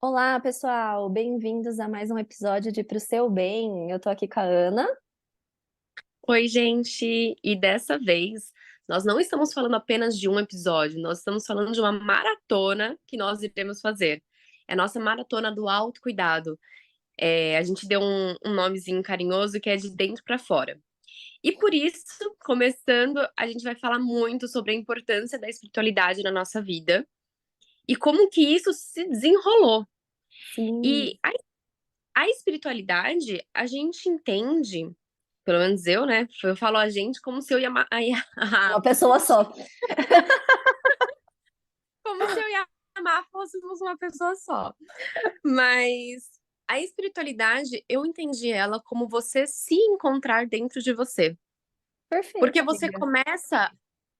Olá, pessoal, bem-vindos a mais um episódio de Pro Seu Bem. Eu tô aqui com a Ana. Oi, gente! E dessa vez, nós não estamos falando apenas de um episódio, nós estamos falando de uma maratona que nós iremos fazer. É a nossa maratona do autocuidado. A gente deu um nomezinho carinhoso que é de dentro para fora. E por isso, começando, a gente vai falar muito sobre a importância da espiritualidade na nossa vida e como que isso se desenrolou. Sim, E a espiritualidade, a gente entende, pelo menos eu, né? Eu falo a gente como se eu e uma pessoa só. como se eu e a Mar fôssemos uma pessoa só. Mas a espiritualidade, eu entendi ela como você se encontrar dentro de você. Perfeito, Porque você amiga. começa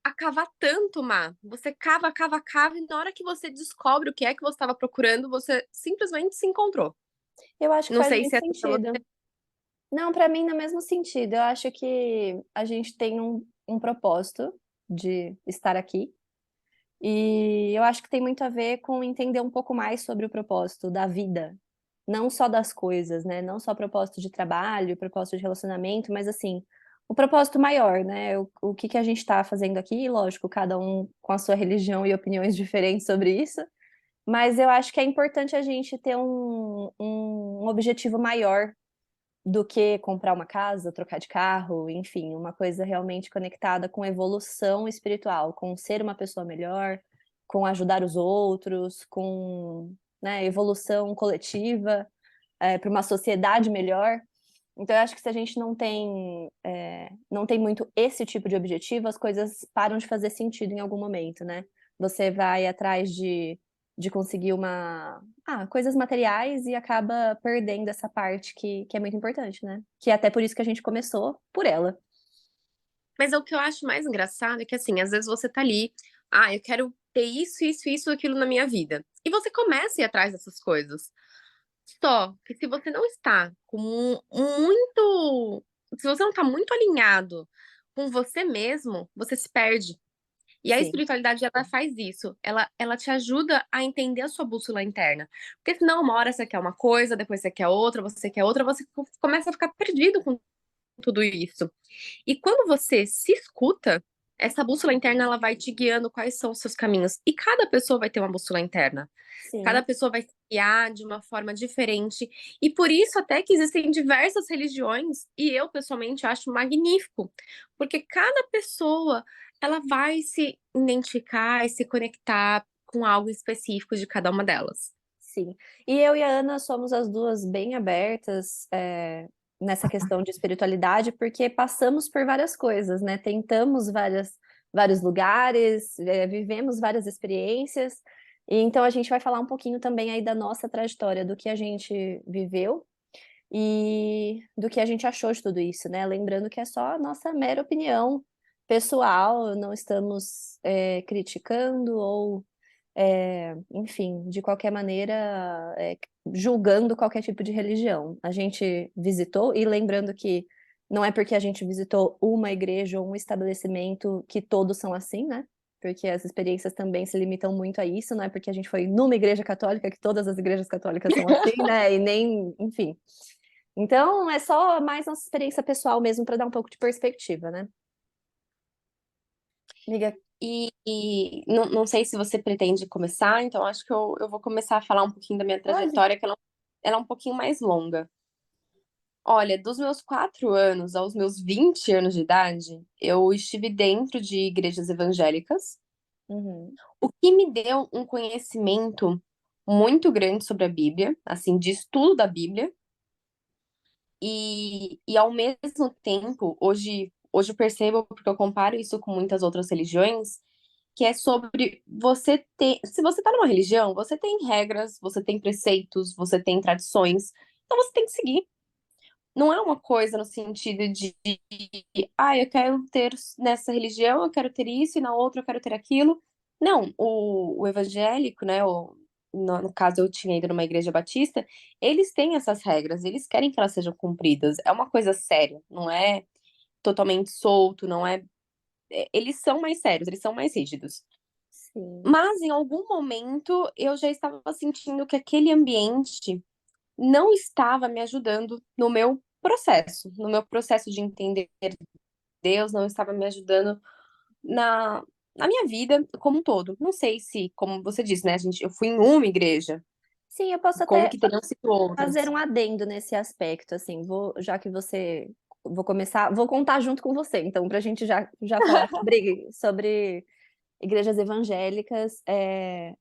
a cavar tanto, Mar. Você cava, cava, cava, e na hora que você descobre o que é que você estava procurando, você simplesmente se encontrou. Eu acho que Não faz sei muito se é assim pra sentido. você. Não, para mim, no mesmo sentido. Eu acho que a gente tem um propósito de estar aqui. E eu acho que tem muito a ver com entender um pouco mais sobre o propósito da vida. Não só das coisas, né? Não só propósito de trabalho, propósito de relacionamento, mas assim, o propósito maior, né? O que que a gente está fazendo aqui, lógico, cada um com a sua religião e opiniões diferentes sobre isso, mas eu acho que é importante a gente ter um objetivo maior do que comprar uma casa, trocar de carro, enfim, uma coisa realmente conectada com evolução espiritual, com ser uma pessoa melhor, com ajudar os outros, com, né, evolução coletiva, para uma sociedade melhor. Então, eu acho que se a gente não tem muito esse tipo de objetivo, as coisas param de fazer sentido em algum momento, né? Você vai atrás de conseguir coisas materiais e acaba perdendo essa parte que é muito importante, né? Que é até por isso que a gente começou por ela. Mas o que eu acho mais engraçado é que, assim, às vezes você tá ali, eu quero ter isso, isso, isso, aquilo na minha vida. E você começa a ir atrás dessas coisas. Só que se você não está com muito. Se você não está muito alinhado com você mesmo, você se perde. E a Sim, espiritualidade, ela faz isso. Ela te ajuda a entender a sua bússola interna. Porque senão, uma hora você quer uma coisa, depois você quer outra, você começa a ficar perdido com tudo isso. E quando você se escuta, essa bússola interna ela vai te guiando quais são os seus caminhos. E cada pessoa vai ter uma bússola interna. Cada sim. pessoa vai se guiar de uma forma diferente. E por isso até que existem diversas religiões, e eu pessoalmente acho magnífico, porque cada pessoa ela vai se identificar e se conectar com algo específico de cada uma delas. Sim. E eu e a Ana somos as duas bem abertas, nessa questão de espiritualidade, porque passamos por várias coisas, né? Tentamos vários lugares, vivemos várias experiências. E então a gente vai falar um pouquinho também aí da nossa trajetória, do que a gente viveu e do que a gente achou de tudo isso, né? Lembrando que é só a nossa mera opinião pessoal, não estamos, criticando ou enfim, de qualquer maneira, julgando qualquer tipo de religião. A gente visitou, e lembrando que não é porque a gente visitou uma igreja ou um estabelecimento que todos são assim, né? Porque as experiências também se limitam muito a isso, não é porque a gente foi numa igreja católica que todas as igrejas católicas são assim, né? E nem, enfim. Então, é só mais nossa experiência pessoal mesmo para dar um pouco de perspectiva, né? Amiga, E não sei se você pretende começar, então acho que eu vou começar a falar um pouquinho da minha pode? trajetória, que ela é um pouquinho mais longa. Olha, dos meus 4 anos aos meus 20 anos de idade, eu estive dentro de igrejas evangélicas, Uhum, o que me deu um conhecimento muito grande sobre a Bíblia, assim, de estudo da Bíblia, e ao mesmo tempo, hoje eu percebo, porque eu comparo isso com muitas outras religiões, que é sobre você ter. Se você tá numa religião, você tem regras, você tem preceitos, você tem tradições, então você tem que seguir. Não é uma coisa no sentido de, eu quero ter nessa religião, eu quero ter isso, e na outra eu quero ter aquilo. Não, o evangélico, né, no caso eu tinha ido numa igreja batista, eles têm essas regras, eles querem que elas sejam cumpridas. É uma coisa séria, não é totalmente solto, não é. Eles são mais sérios, eles são mais rígidos. Sim. Mas em algum momento eu já estava sentindo que aquele ambiente não estava me ajudando no meu processo de entender Deus, não estava me ajudando na, na minha vida como um todo. Não sei se, como você disse, né, eu fui em uma igreja, Sim, eu posso como até que teriam sido fazer outras. um adendo nesse aspecto, assim, já que você, vou contar junto com você, então, para a gente já falar sobre igrejas evangélicas.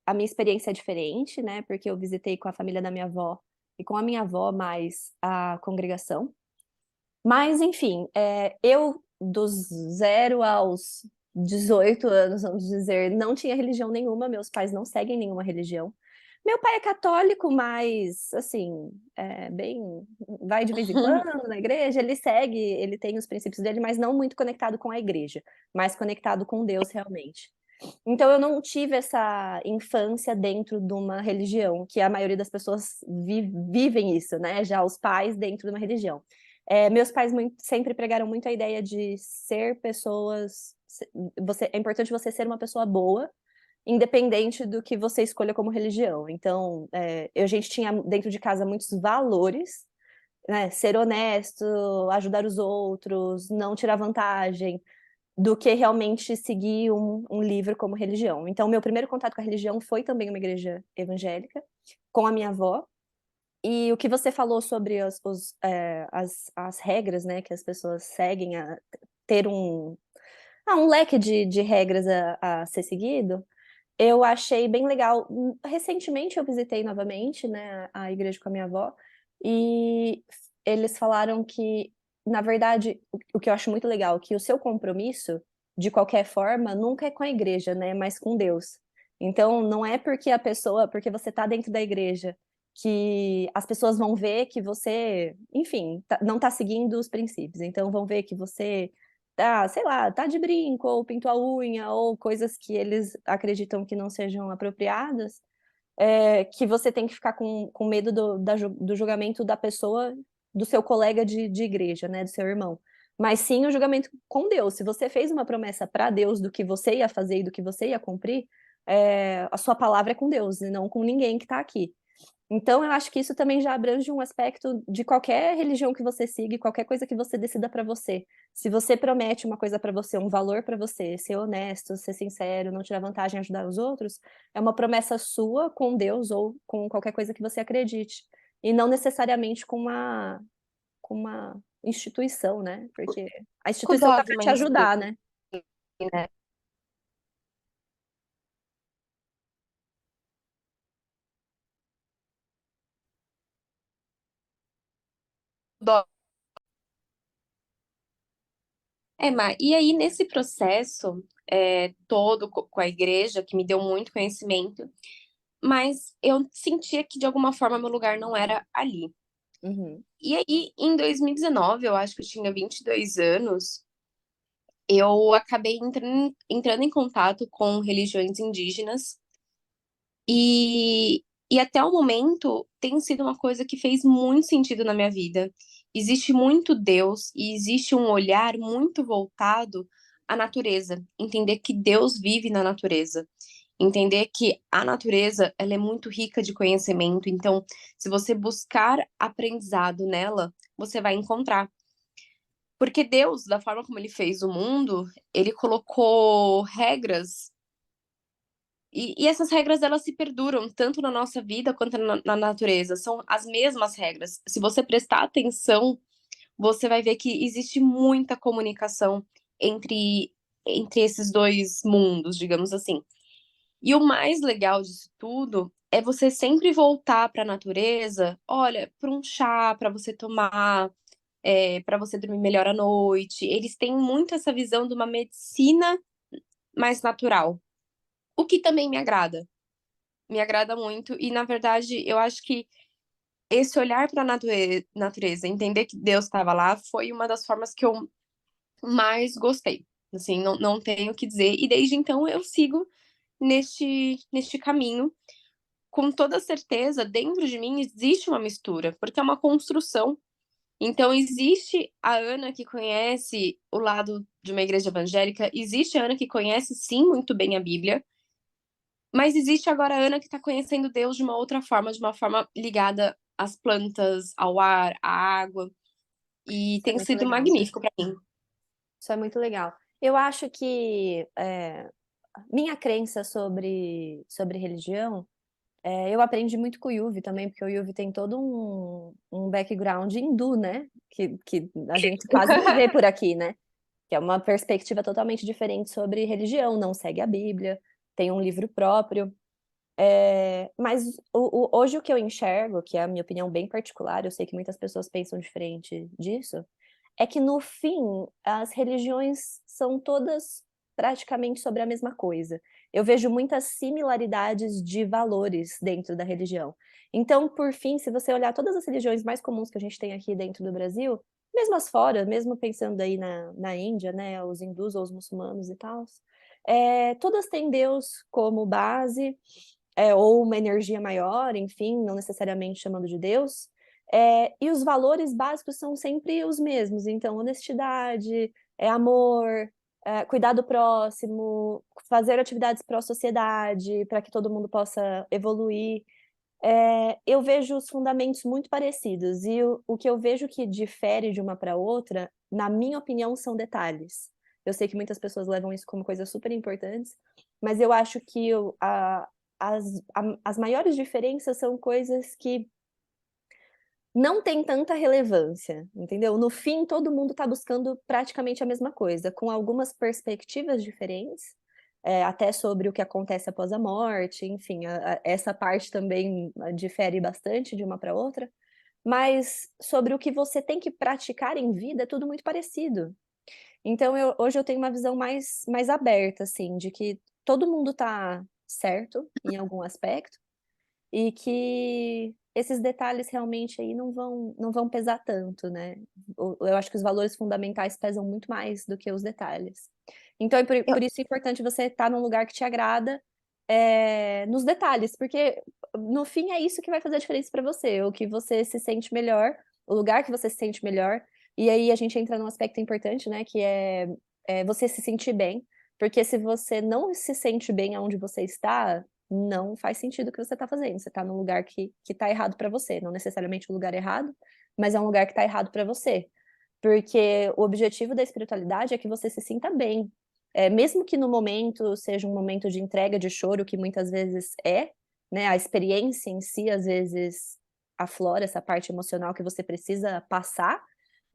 A minha experiência é diferente, né, porque eu visitei com a família da minha avó e com a minha avó mais a congregação. Mas, enfim, eu dos 0 aos 18 anos, vamos dizer, não tinha religião nenhuma, meus pais não seguem nenhuma religião. Meu pai é católico, mas, assim, bem, vai de vez em quando na igreja, ele segue, ele tem os princípios dele, mas não muito conectado com a igreja, mais conectado com Deus realmente. Então eu não tive essa infância dentro de uma religião, que a maioria das pessoas vivem isso, né? Já os pais dentro de uma religião. Meus pais sempre pregaram muito a ideia de ser pessoas. É importante você ser uma pessoa boa, independente do que você escolha como religião. Então, a gente tinha dentro de casa muitos valores, né? Ser honesto, ajudar os outros, não tirar vantagem, do que realmente seguir um livro como religião. Então, meu primeiro contato com a religião foi também uma igreja evangélica, com a minha avó. E o que você falou sobre as regras, né, que as pessoas seguem, a ter um leque de regras a ser seguido, eu achei bem legal. Recentemente eu visitei novamente, né, a igreja com a minha avó, e eles falaram que, na verdade, o que eu acho muito legal, que o seu compromisso, de qualquer forma, nunca é com a igreja, né, mas com Deus. Então, não é porque você está dentro da igreja, que as pessoas vão ver que você, enfim, não está seguindo os princípios. Então, vão ver que você sei lá, tá de brinco, ou pintou a unha, ou coisas que eles acreditam que não sejam apropriadas, que você tem que ficar com medo do julgamento da pessoa, do seu colega de igreja, né, do seu irmão. Mas sim o julgamento com Deus. Se você fez uma promessa para Deus do que você ia fazer e do que você ia cumprir, a sua palavra é com Deus e não com ninguém que está aqui. Então, eu acho que isso também já abrange um aspecto de qualquer religião que você siga, e qualquer coisa que você decida para você. Se você promete uma coisa para você, um valor para você, ser honesto, ser sincero, não tirar vantagem, ajudar os outros, é uma promessa sua com Deus ou com qualquer coisa que você acredite. E não necessariamente com uma instituição, né? Porque a Com o instituição tá para dogma te em si, ajudar, né? né? Má, e aí nesse processo todo com a igreja, que me deu muito conhecimento, mas eu sentia que de alguma forma meu lugar não era ali. Uhum, E aí, em 2019, eu acho que eu tinha 22 anos, eu acabei entrando em contato com religiões indígenas e até o momento tem sido uma coisa que fez muito sentido na minha vida. Existe muito Deus e existe um olhar muito voltado à natureza, entender que Deus vive na natureza. Entender que a natureza, ela é muito rica de conhecimento, então, se você buscar aprendizado nela, você vai encontrar. Porque Deus, da forma como ele fez o mundo, ele colocou regras e essas regras elas se perduram tanto na nossa vida quanto na natureza. São as mesmas regras. Se você prestar atenção, você vai ver que existe muita comunicação entre, entre esses dois mundos, digamos assim. E o mais legal disso tudo é você sempre voltar para a natureza, olha, para um chá para você tomar, para você dormir melhor à noite. Eles têm muito essa visão de uma medicina mais natural, o que também me agrada muito. E na verdade, eu acho que esse olhar para a natureza, entender que Deus estava lá, foi uma das formas que eu mais gostei. Assim, não tenho o que dizer. E desde então eu sigo neste caminho. Com toda certeza, dentro de mim existe uma mistura, porque é uma construção. Então, existe a Ana que conhece o lado de uma igreja evangélica, existe a Ana que conhece, sim, muito bem a Bíblia, Mas existe agora a Ana que tá conhecendo Deus de uma outra forma, de uma forma ligada às plantas, ao ar, à água. E Isso é tem muito sido legal. magnífico pra mim. Isso é muito legal. Eu acho que minha crença sobre religião, eu aprendi muito com o Yuvi também, porque o Yuvi tem todo um background hindu, né? Que a gente quase não vê por aqui, né? Que é uma perspectiva totalmente diferente sobre religião, não segue a Bíblia, tem um livro próprio. Mas hoje o que eu enxergo, que é a minha opinião bem particular, eu sei que muitas pessoas pensam diferente disso, é que no fim as religiões são todas praticamente sobre a mesma coisa. Eu vejo muitas similaridades de valores dentro da religião. Então, por fim, se você olhar todas as religiões mais comuns que a gente tem aqui dentro do Brasil, mesmo as fora, mesmo pensando aí na Índia, né, os hindus ou os muçulmanos e tal, todas têm Deus como base, ou uma energia maior, enfim, não necessariamente chamando de Deus. E os valores básicos são sempre os mesmos. Então, honestidade, amor, cuidar do próximo, fazer atividades pró-sociedade, para que todo mundo possa evoluir. Eu vejo os fundamentos muito parecidos. E o que eu vejo que difere de uma para outra, na minha opinião, são detalhes. Eu sei que muitas pessoas levam isso como coisas super importantes, mas eu acho que as maiores diferenças são coisas que não têm tanta relevância, entendeu? No fim, todo mundo está buscando praticamente a mesma coisa, com algumas perspectivas diferentes, até sobre o que acontece após a morte, enfim, essa parte também difere bastante de uma para outra, mas sobre o que você tem que praticar em vida é tudo muito parecido. Então, hoje eu tenho uma visão mais aberta, assim, de que todo mundo está certo em algum aspecto e que esses detalhes realmente aí não vão pesar tanto, né? Eu acho que os valores fundamentais pesam muito mais do que os detalhes. Então, Eu, por isso é importante você estar num lugar que te agrada, nos detalhes, porque no fim é isso que vai fazer a diferença para você, o que você se sente melhor, o lugar que você se sente melhor. E aí a gente entra num aspecto importante, né, que é você se sentir bem, porque se você não se sente bem aonde você está, não faz sentido o que você está fazendo. Você está num lugar que está errado para você, não necessariamente um lugar errado, mas é um lugar que está errado para você. Porque o objetivo da espiritualidade é que você se sinta bem. Mesmo que no momento seja um momento de entrega, de choro, que muitas vezes né? A experiência em si, às vezes, aflora essa parte emocional que você precisa passar,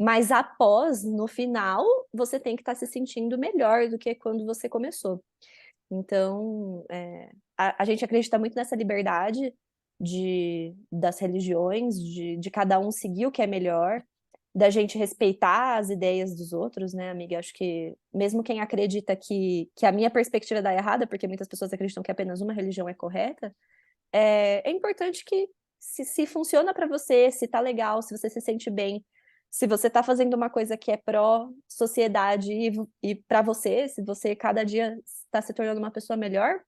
mas após, no final, você tem que estar se sentindo melhor do que quando você começou. Então, a gente acredita muito nessa liberdade das religiões, de cada um seguir o que é melhor, da gente respeitar as ideias dos outros, né, amiga? Acho que mesmo quem acredita que a minha perspectiva dá errada, porque muitas pessoas acreditam que apenas uma religião é correta, é importante que se funciona para você, se tá legal, se você se sente bem, se você tá fazendo uma coisa que é pró-sociedade e para você, se você cada dia está se tornando uma pessoa melhor,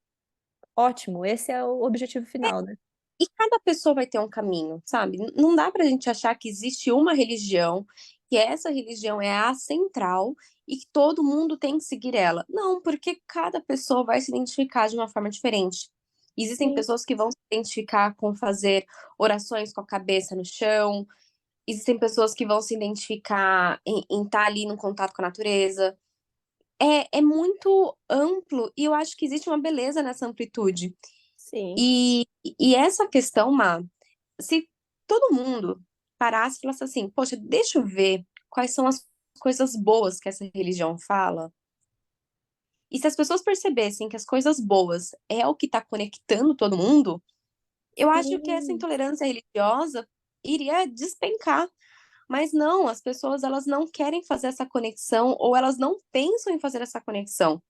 ótimo, esse é o objetivo final, né? e cada pessoa vai ter um caminho, sabe? Não dá pra gente achar que existe uma religião, que essa religião é a central e que todo mundo tem que seguir ela. Não, porque cada pessoa vai se identificar de uma forma diferente. Existem Sim, pessoas que vão se identificar com fazer orações com a cabeça no chão, existem pessoas que vão se identificar em estar ali no contato com a natureza. É muito amplo e eu acho que existe uma beleza nessa amplitude. sim, E essa questão, Má, se todo mundo parasse e falasse assim, poxa, deixa eu ver quais são as coisas boas que essa religião fala, e se as pessoas percebessem que as coisas boas é o que está conectando todo mundo, eu acho que essa sim. intolerância religiosa iria despencar. Mas não, as pessoas elas não querem fazer essa conexão ou elas não pensam em fazer essa conexão.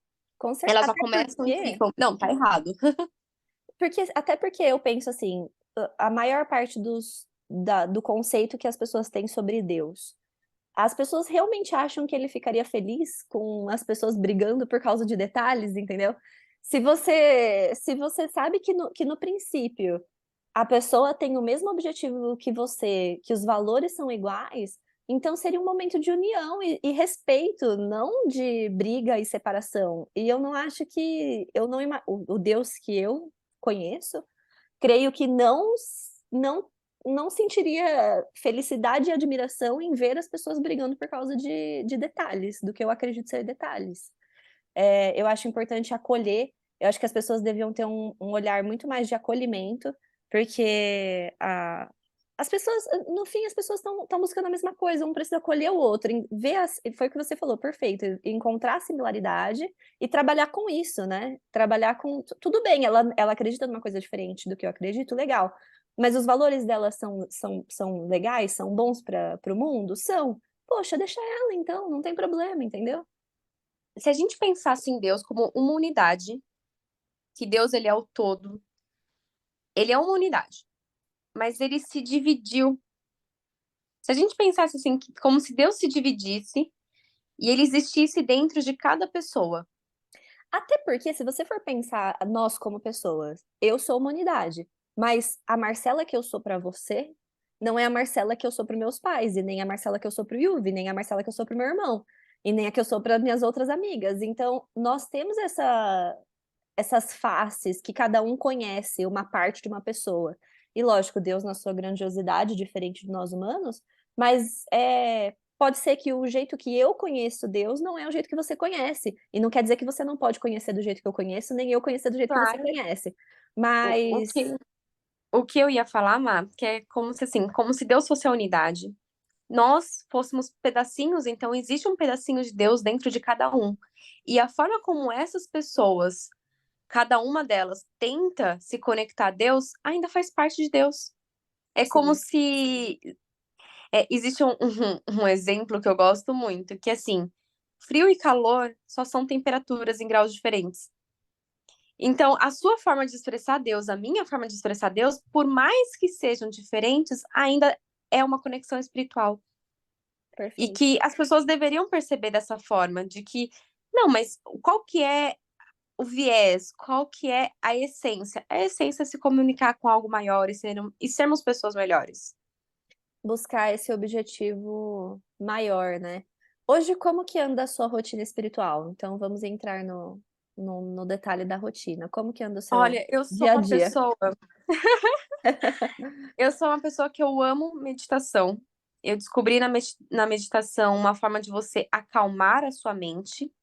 Elas já Até começam e porque, ficam, não, tá errado. até porque eu penso assim, a maior parte do conceito que as pessoas têm sobre Deus. As pessoas realmente acham que ele ficaria feliz com as pessoas brigando por causa de detalhes, entendeu? Se você sabe que no princípio a pessoa tem o mesmo objetivo que você, que os valores são iguais, Então seria um momento de união e respeito, não de briga e separação. E eu não acho que eu não o Deus que eu conheço, creio que não não sentiria felicidade e admiração em ver as pessoas brigando por causa de detalhes, do que eu acredito ser detalhes. Eu acho importante acolher, eu acho que as pessoas deviam ter um olhar muito mais de acolhimento, porque as pessoas, no fim, as pessoas estão buscando a mesma coisa, um precisa acolher o outro, ver foi o que você falou, perfeito, encontrar a similaridade e trabalhar com isso, né? Trabalhar com. Tudo bem, ela acredita numa coisa diferente do que eu acredito, legal. Mas os valores dela são legais, são bons para o mundo? São. Poxa, deixa ela então, não tem problema, entendeu? Se a gente pensasse em Deus como uma unidade, que Deus ele é o todo, ele é uma unidade, mas ele se dividiu. Se a gente pensasse assim, como se Deus se dividisse e ele existisse dentro de cada pessoa. Até porque, se você for pensar nós como pessoas, eu sou uma unidade, mas a Marcela que eu sou para você não é a Marcela que eu sou para meus pais, e nem a Marcela que eu sou para o Yuvi, nem a Marcela que eu sou para o meu irmão, e nem a que eu sou para minhas outras amigas. Então, nós temos essas faces que cada um conhece, uma parte de uma pessoa. E lógico, Deus na sua grandiosidade, diferente de nós humanos, mas pode ser que o jeito que eu conheço Deus não é o jeito que você conhece. E não quer dizer que você não pode conhecer do jeito que eu conheço, nem eu conhecer do jeito que você Claro. conhece. O, o Mas que, o que eu ia falar, Má, que é como se assim, como se Deus fosse a unidade. Nós fôssemos pedacinhos, então existe um pedacinho de Deus dentro de cada um. E a forma como essas pessoas, cada uma delas, tenta se conectar a Deus, ainda faz parte de Deus. É como sim, se. Existe um exemplo que eu gosto muito, que assim, frio e calor só são temperaturas em graus diferentes. Então, a sua forma de expressar Deus, a minha forma de expressar Deus, por mais que sejam diferentes, ainda é uma conexão espiritual. E perfeito. que as pessoas deveriam perceber dessa forma, de que, não, mas qual que é o viés? Qual que é a essência? A essência é se comunicar com algo maior e sermos pessoas melhores. Buscar esse objetivo maior, né? Hoje, como que anda a sua rotina espiritual? Então, vamos entrar no detalhe da rotina. Como que anda o seu Olha, eu sou dia a uma dia? pessoa, que eu amo meditação. Eu descobri na meditação uma forma de você acalmar a sua mente.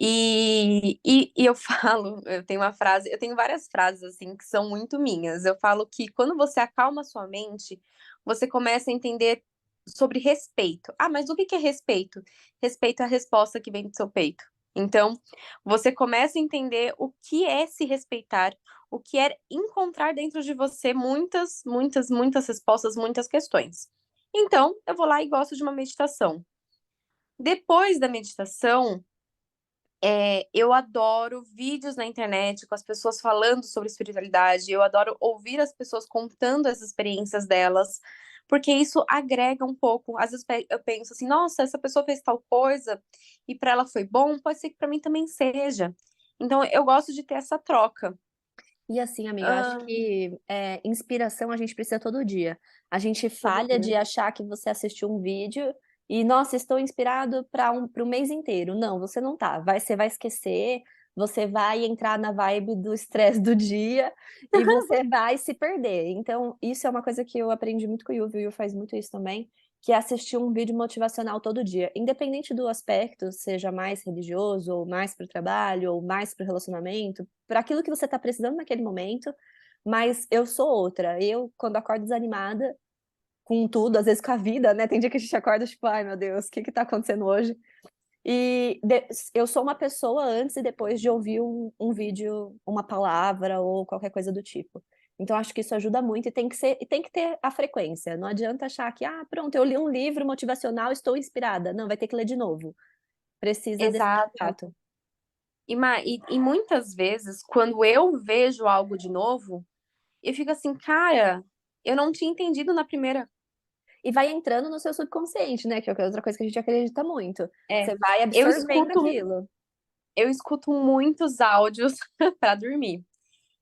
E eu falo, eu tenho uma frase, eu tenho várias frases assim que são muito minhas. Eu falo que quando você acalma a sua mente, você começa a entender sobre respeito. Ah, mas o que que é respeito? Respeito é a resposta que vem do seu peito. Então, você começa a entender o que é se respeitar, o que é encontrar dentro de você muitas, muitas, muitas respostas, muitas questões. Então, eu vou lá e gosto de uma meditação. Depois da meditação, eu adoro vídeos na internet com as pessoas falando sobre espiritualidade. Eu adoro ouvir as pessoas contando as experiências delas, porque isso agrega um pouco. Às vezes eu penso assim, nossa, essa pessoa fez tal coisa e para ela foi bom, pode ser que para mim também seja. Então eu gosto de ter essa troca. E assim, amiga, eu acho Ah, que inspiração a gente precisa todo dia. A gente todo falha dia. de achar que você assistiu um vídeo e, nossa, estou inspirado para um mês inteiro. Não, você não tá. Você vai esquecer, você vai entrar na vibe do estresse do dia e você vai se perder. Então, isso é uma coisa que eu aprendi muito com o Yuvi, o Yuvi faz muito isso também, que é assistir um vídeo motivacional todo dia, independente do aspecto, seja mais religioso, ou mais para o trabalho, ou mais para o relacionamento, para aquilo que você está precisando naquele momento, mas eu sou outra. Eu, quando acordo desanimada, com tudo, às vezes com a vida, né? Tem dia que a gente acorda, tipo, ai meu Deus, o que que tá acontecendo hoje? Eu sou uma pessoa antes e depois de ouvir um vídeo, uma palavra ou qualquer coisa do tipo. Então, acho que isso ajuda muito e tem que ter a frequência. Não adianta achar que, pronto, eu li um livro motivacional, estou inspirada. Não, vai ter que ler de novo. Precisa desse Exato. contato. E muitas vezes, quando eu vejo algo de novo, eu fico assim, cara, eu não tinha entendido na primeira. E vai entrando no seu subconsciente, né? Que é outra coisa que a gente acredita muito. É, Você vai eu absorvendo escuto aquilo. eu escuto muitos áudios para dormir.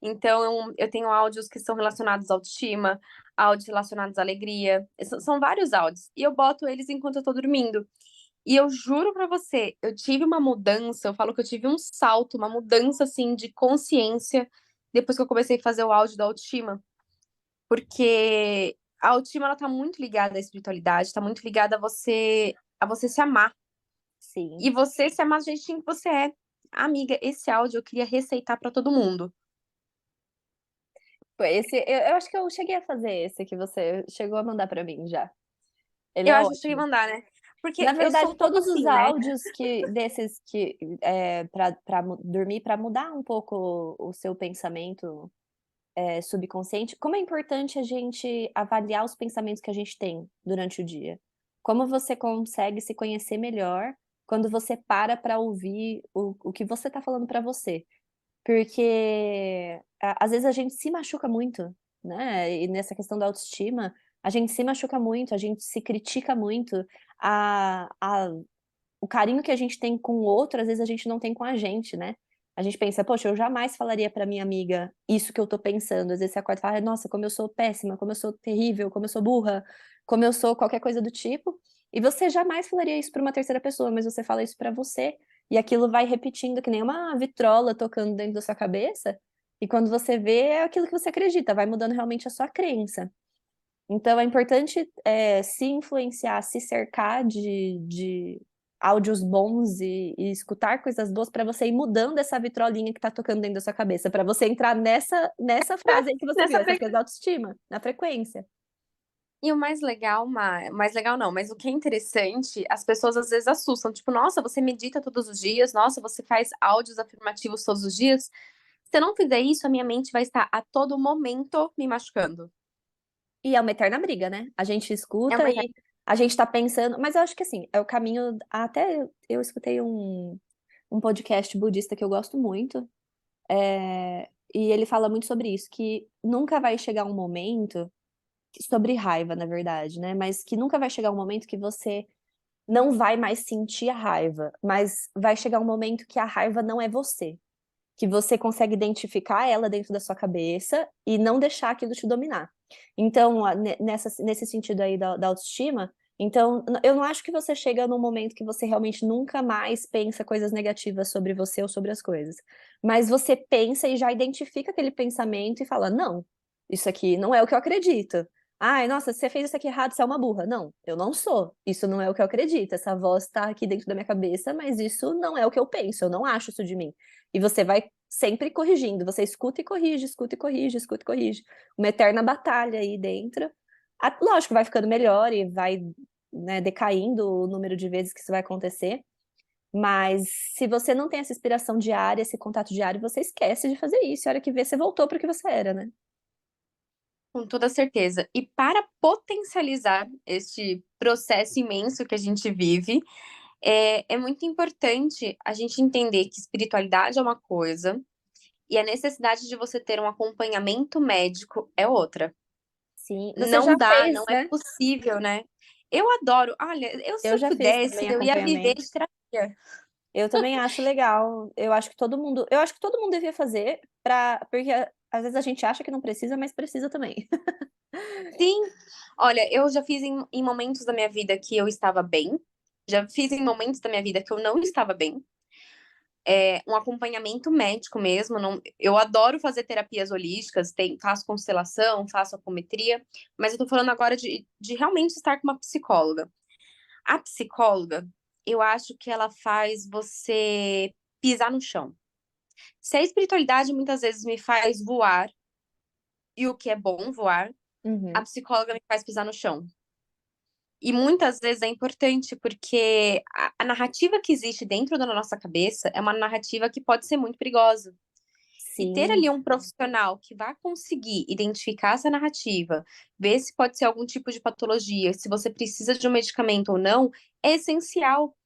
Então, eu tenho áudios que são relacionados à autoestima, áudios relacionados à alegria. São vários áudios. E eu boto eles enquanto eu tô dormindo. E eu juro pra você, eu tive uma mudança, eu falo que eu tive um salto, uma mudança assim de consciência depois que eu comecei a fazer o áudio da autoestima, porque a autoestima ela tá muito ligada à espiritualidade, tá muito ligada a você se amar. Sim. E você se amar do jeitinho que você é. Amiga, esse áudio eu queria receitar pra todo mundo. Foi esse, eu acho que eu cheguei a fazer esse que você chegou a mandar pra mim já. Ele Eu é acho que eu cheguei a ótimo. mandar, né? Na Porque eu sou verdade, um pouco todos os assim, né? áudios que desses que para dormir, para mudar um pouco o seu pensamento subconsciente, como é importante a gente avaliar os pensamentos que a gente tem durante o dia. Como você consegue se conhecer melhor quando você para ouvir o que você está falando para você. Porque às vezes a gente se machuca muito, né? E nessa questão da autoestima, a gente se machuca muito, a gente se critica muito. A o carinho que a gente tem com o outro, às vezes a gente não tem com a gente, né? A gente pensa, poxa, eu jamais falaria pra minha amiga isso que eu tô pensando. Às vezes você acorda e fala, nossa, como eu sou péssima, como eu sou terrível, como eu sou burra, como eu sou qualquer coisa do tipo. E você jamais falaria isso pra uma terceira pessoa, mas você fala isso pra você. E aquilo vai repetindo que nem uma vitrola tocando dentro da sua cabeça. E quando você vê, é aquilo que você acredita, vai mudando realmente a sua crença. Então é importante, se influenciar, se cercar de áudios bons e escutar coisas boas para você ir mudando essa vitrolinha que tá tocando dentro da sua cabeça, para você entrar nessa frase aí que você viu, Nessa essa pe- coisa da autoestima, na frequência. E o mais legal, mais legal não, mas o que é interessante, as pessoas às vezes assustam, tipo, nossa, você medita todos os dias, nossa, você faz áudios afirmativos todos os dias. Se eu não fizer isso, a minha mente vai estar a todo momento me machucando. E é uma eterna briga, né? A gente É escuta uma e a gente tá pensando, mas eu acho que assim, é o caminho, até eu escutei um podcast budista que eu gosto muito, e ele fala muito sobre isso, que nunca vai chegar um momento sobre raiva, na verdade, né, mas que nunca vai chegar um momento que você não vai mais sentir a raiva, mas vai chegar um momento que a raiva não é você, que você consegue identificar ela dentro da sua cabeça e não deixar aquilo te dominar. Então, nesse sentido aí da autoestima, então, eu não acho que você chega num momento que você realmente nunca mais pensa coisas negativas sobre você ou sobre as coisas. Mas você pensa e já identifica aquele pensamento e fala: não, isso aqui não é o que eu acredito. Ai, nossa, você fez isso aqui errado, você é uma burra. Não, eu não sou. Isso não é o que eu acredito. Essa voz está aqui dentro da minha cabeça, mas isso não é o que eu penso. Eu não acho isso de mim. E você vai sempre corrigindo. Você escuta e corrige, escuta e corrige, escuta e corrige. Uma eterna batalha aí dentro. Lógico, vai ficando melhor e vai, né, decaindo o número de vezes que isso vai acontecer. Mas se você não tem essa inspiração diária, esse contato diário, você esquece de fazer isso. E a hora que vê, você voltou para o que você era, né? Com toda certeza. E para potencializar este processo imenso que a gente vive, é muito importante a gente entender que espiritualidade é uma coisa e a necessidade de você ter um acompanhamento médico é outra. Sim. Você Não já dá, não fez, é né? possível, né? Eu adoro. Olha, se Eu eu já fiz pudesse, também eu ia viver acompanhamento. de terapia. Eu também acho legal. Eu acho que todo mundo devia fazer porque às vezes a gente acha que não precisa, mas precisa também. Sim, olha, eu já fiz em momentos da minha vida que eu estava bem, já fiz em momentos da minha vida que eu não estava bem. Um acompanhamento médico mesmo. Eu adoro fazer terapias holísticas, faço constelação, faço apometria, mas eu tô falando agora de realmente estar com uma psicóloga. A psicóloga, eu acho que ela faz você pisar no chão. Se a espiritualidade muitas vezes me faz voar, e o que é bom voar, a Uhum. psicóloga me faz pisar no chão. E muitas vezes é importante porque a narrativa que existe dentro da nossa cabeça é uma narrativa que pode ser muito perigosa. E ter Sim, ali um profissional que vai conseguir identificar essa narrativa, ver se pode ser algum tipo de patologia, se você precisa de um medicamento ou não, é essencial.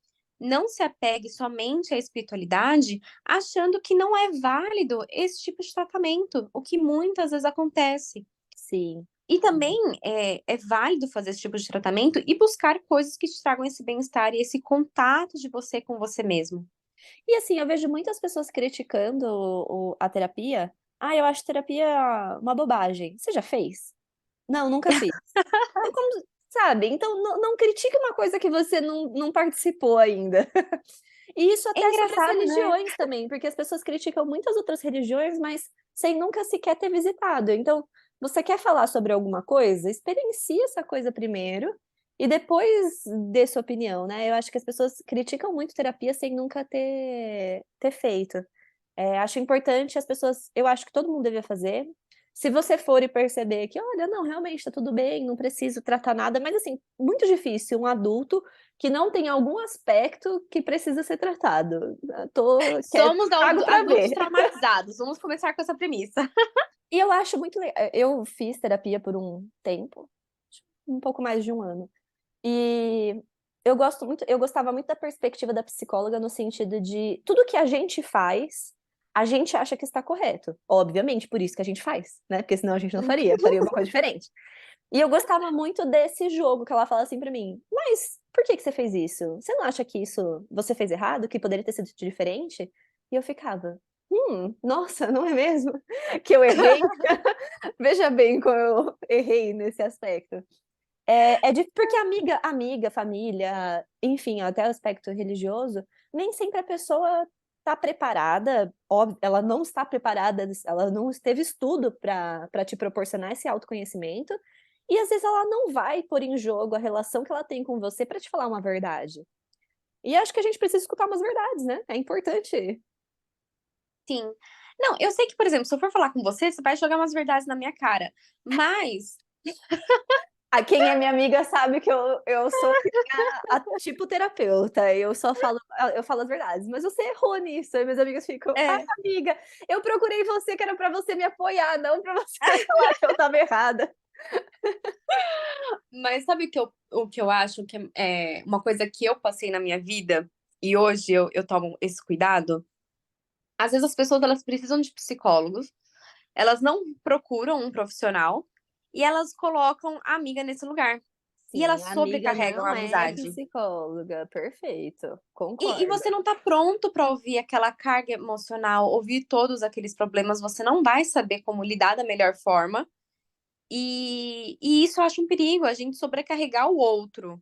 Não se apegue somente à espiritualidade achando que não é válido esse tipo de tratamento, o que muitas vezes acontece. sim. E também é válido fazer esse tipo de tratamento e buscar coisas que te tragam esse bem-estar e esse contato de você com você mesmo. E assim, eu vejo muitas pessoas criticando a terapia. Ah, eu acho terapia uma bobagem. Você já fez? Não, nunca fiz. Então, como, sabe? Então, não critique uma coisa que você não participou ainda. E isso É até sobre as engraçado, né? religiões também, porque as pessoas criticam muitas outras religiões, mas sem nunca sequer ter visitado. Então, você quer falar sobre alguma coisa? Experiencie essa coisa primeiro e depois dê sua opinião, né? Eu acho que as pessoas criticam muito terapia sem nunca ter feito. Acho importante as pessoas, eu acho que todo mundo devia fazer. Se você for e perceber que, olha, não, realmente tá tudo bem, não preciso tratar nada, mas assim, muito difícil um adulto que não tem algum aspecto que precisa ser tratado. Somos Pago pra adultos ver. traumatizados. Vamos começar com essa premissa. E eu acho muito legal. Eu fiz terapia por um tempo, um pouco mais de um ano. E eu gostava muito da perspectiva da psicóloga no sentido de tudo que a gente faz, a gente acha que está correto. Obviamente, por isso que a gente faz, né? Porque senão a gente não faria uma coisa diferente. E eu gostava muito desse jogo que ela fala assim pra mim: "Mas por que que você fez isso? Você não acha que isso você fez errado, que poderia ter sido diferente?" E eu ficava: nossa, não é mesmo? Que eu errei? Veja bem como eu errei nesse aspecto." Porque amiga, família, enfim, até o aspecto religioso, nem sempre a pessoa está preparada, óbvio, ela não está preparada, ela não teve estudo para te proporcionar esse autoconhecimento, e às vezes ela não vai pôr em jogo a relação que ela tem com você para te falar uma verdade. E acho que a gente precisa escutar umas verdades, né? É importante. Sim. Não, eu sei que, por exemplo, se eu for falar com você, você vai jogar umas verdades na minha cara. Mas, Quem é minha amiga sabe que eu sou que nem a tipo terapeuta, eu falo as verdades, mas você errou nisso. Aí minhas amigas ficam: "Ai, é, amiga, eu procurei você que era pra você me apoiar, não pra você falar que eu estava errada." mas sabe o que eu acho que é uma coisa que eu passei na minha vida e hoje eu tomo esse cuidado? Às vezes as pessoas elas precisam de psicólogos, elas não procuram um profissional e elas colocam a amiga nesse lugar. E Sim, elas a amiga sobrecarregam a não é amizade. psicóloga, perfeito, E concordo. você não tá pronto para ouvir aquela carga emocional, ouvir todos aqueles problemas, você não vai saber como lidar da melhor forma. E isso eu acho um perigo, a gente sobrecarregar o outro.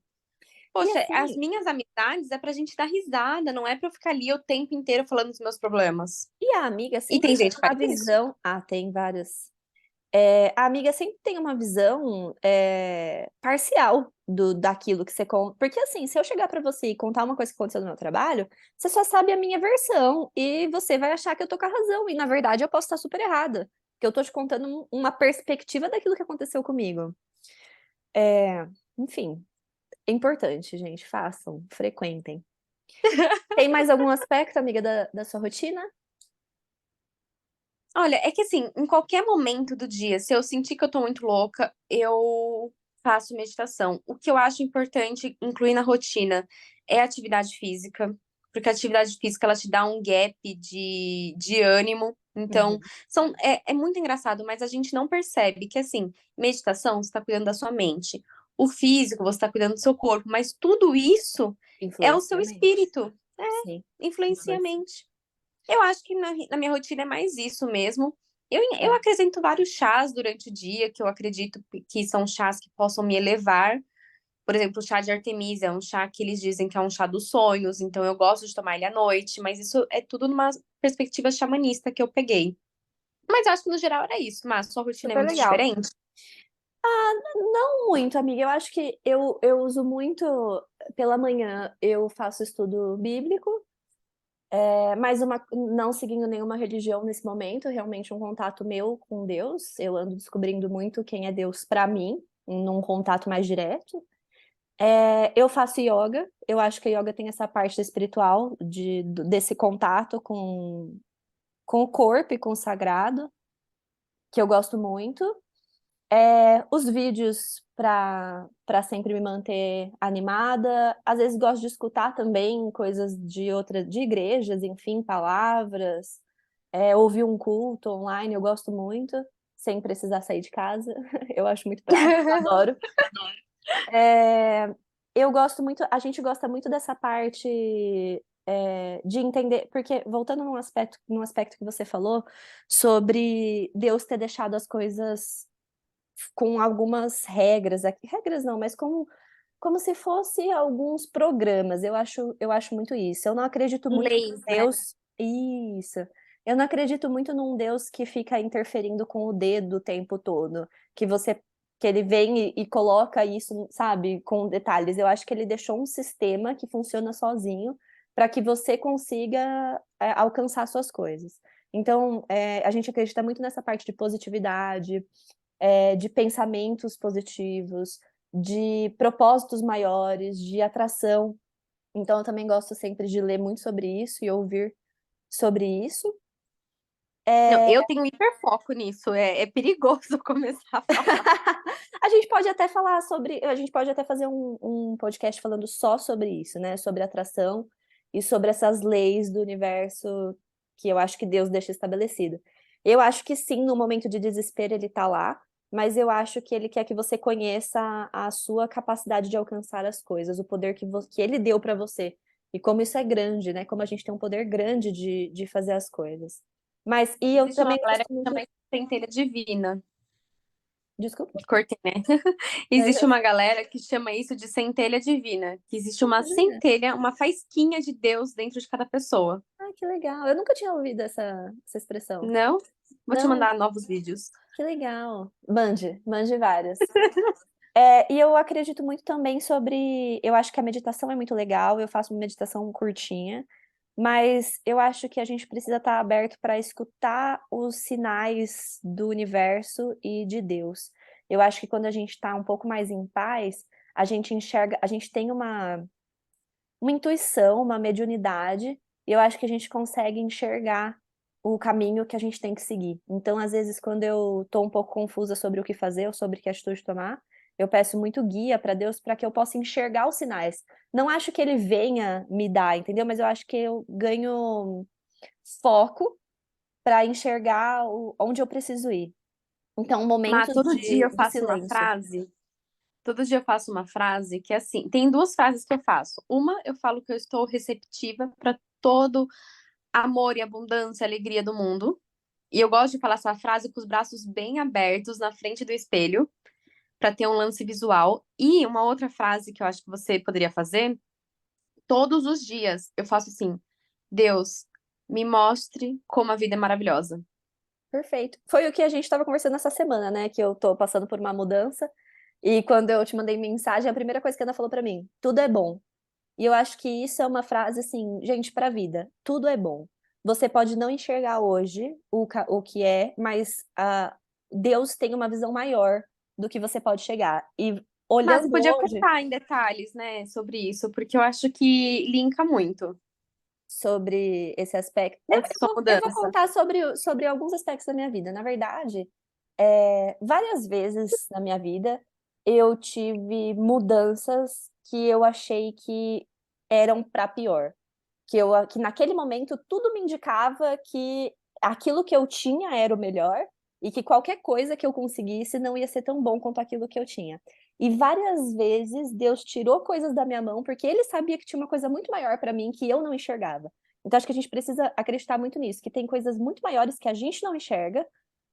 E Poxa, as assim, minhas amizades é pra gente dar risada, não é pra eu ficar ali o tempo inteiro falando dos meus problemas. e a amiga E sempre tem tem gente que uma faz isso. visão, tem várias. A amiga sempre tem uma visão parcial daquilo que você conta. Porque assim, se eu chegar pra você e contar uma coisa que aconteceu no meu trabalho, você só sabe a minha versão e você vai achar que eu tô com a razão. E na verdade eu posso estar super errada. Porque eu tô te contando uma perspectiva daquilo que aconteceu comigo. É, enfim, é importante, gente. Façam, frequentem. Tem mais algum aspecto, amiga, da sua rotina? Olha, é que assim, em qualquer momento do dia, se eu sentir que eu tô muito louca, eu faço meditação. O que eu acho importante incluir na rotina é a atividade física, porque a atividade física ela te dá um gap de ânimo. Então, Uhum. é muito engraçado, mas a gente não percebe que, assim, meditação, você está cuidando da sua mente. O físico, você está cuidando do seu corpo, mas tudo isso é o Influencia seu a mente. espírito. Sim, Influencia a influencia. mente. Eu acho que na minha rotina é mais isso mesmo. Eu acrescento vários chás durante o dia, que eu acredito que são chás que possam me elevar. Por exemplo, o chá de Artemisia é um chá que eles dizem que é um chá dos sonhos, então eu gosto de tomar ele à noite, mas isso é tudo numa perspectiva xamanista que eu peguei. Mas eu acho que no geral era isso, mas sua rotina é Super muito legal. diferente? Não muito, amiga. Eu acho que eu uso muito pela manhã, eu faço estudo bíblico, mas não seguindo nenhuma religião nesse momento, realmente um contato meu com Deus. Eu ando descobrindo muito quem é Deus para mim, num contato mais direto. Eu faço yoga, eu acho que a yoga tem essa parte espiritual desse contato com o corpo e com o sagrado, que eu gosto muito. Os vídeos para sempre me manter animada. Às vezes gosto de escutar também coisas de igrejas, enfim, palavras. Ouvir um culto online, eu gosto muito, sem precisar sair de casa. Eu acho muito prático, eu adoro. É, eu gosto muito, a gente gosta muito dessa parte. de entender, porque voltando num aspecto que você falou sobre Deus ter deixado as coisas com algumas regras, regras não, mas como se fosse alguns programas. Eu acho muito isso. Eu não acredito muito Leis, em né? Deus. Isso. Eu não acredito muito num Deus que fica interferindo com o dedo o tempo todo, que ele vem e coloca isso, sabe, com detalhes. Eu acho que ele deixou um sistema que funciona sozinho para que você consiga alcançar suas coisas. Então, a gente acredita muito nessa parte de positividade, de pensamentos positivos, de propósitos maiores, de atração. Então, eu também gosto sempre de ler muito sobre isso e ouvir sobre isso. Não, É, eu tenho hiperfoco nisso, é perigoso começar a falar. a gente pode até fazer um podcast falando só sobre isso, né? Sobre atração e sobre essas leis do universo que eu acho que Deus deixa estabelecido. Eu acho que sim, no momento de desespero ele tá lá, mas eu acho que ele quer que você conheça a sua capacidade de alcançar as coisas, o poder que ele deu pra você. E como isso é grande, né? Como a gente tem um poder grande de fazer as coisas. E eu Existe uma também galera gosto que muito. chama isso de centelha divina. Desculpa. Cortei, né? Existe uma galera que chama isso de centelha divina, que existe uma Jura? centelha, uma faísquinha de Deus dentro de cada pessoa. Ah, que legal. Eu nunca tinha ouvido essa expressão. Não? Vou te Não, mandar novos vídeos. que legal. Mande várias. E eu acredito muito também sobre. Eu acho que a meditação é muito legal, eu faço uma meditação curtinha, mas eu acho que a gente precisa estar aberto para escutar os sinais do universo e de Deus. Eu acho que quando a gente está um pouco mais em paz, a gente enxerga, a gente tem uma intuição, uma mediunidade, e eu acho que a gente consegue enxergar o caminho que a gente tem que seguir. Então, às vezes, quando eu estou um pouco confusa sobre o que fazer ou sobre que atitude tomar, eu peço muito guia para Deus para que eu possa enxergar os sinais. Não acho que ele venha me dar, entendeu? Mas eu acho que eu ganho foco para enxergar onde eu preciso ir. Então, Mas momentos todo dia eu de faço uma silêncio. frase. Todo dia eu faço uma frase que é assim. Tem duas frases que eu faço. Uma, eu falo que eu estou receptiva para todo amor e abundância, alegria do mundo. E eu gosto de falar essa frase com os braços bem abertos na frente do espelho, para ter um lance visual. E uma outra frase que eu acho que você poderia fazer, todos os dias, eu faço assim: Deus, me mostre como a vida é maravilhosa. Perfeito. Foi o que a gente estava conversando essa semana, né? Que eu tô passando por uma mudança. E quando eu te mandei mensagem, a primeira coisa que a Ana falou pra mim, tudo é bom. E eu acho que isso é uma frase assim, gente, pra vida, tudo é bom. Você pode não enxergar hoje o que é, mas Deus tem uma visão maior do que você pode chegar. E Mas você olhando podia hoje contar em detalhes, né, sobre isso, porque eu acho que linka muito sobre esse aspecto, essa sua eu vou mudança. contar sobre alguns aspectos da minha vida. Na verdade, várias vezes na minha vida eu tive mudanças que eu achei que eram para pior. Que naquele momento tudo me indicava que aquilo que eu tinha era o melhor e que qualquer coisa que eu conseguisse não ia ser tão bom quanto aquilo que eu tinha. E várias vezes Deus tirou coisas da minha mão porque ele sabia que tinha uma coisa muito maior para mim que eu não enxergava. Então acho que a gente precisa acreditar muito nisso, que tem coisas muito maiores que a gente não enxerga,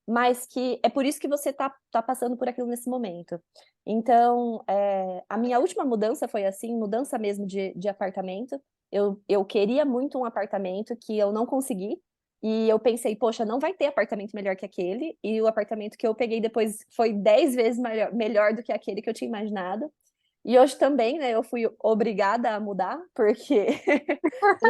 mas que é por isso que você tá passando por aquilo nesse momento. Então, a minha última mudança foi assim, mudança mesmo de apartamento. Eu queria muito um apartamento que eu não consegui, e eu pensei, poxa, não vai ter apartamento melhor que aquele, e o apartamento que eu peguei depois foi 10 vezes melhor do que aquele que eu tinha imaginado. E hoje também, né, eu fui obrigada a mudar, porque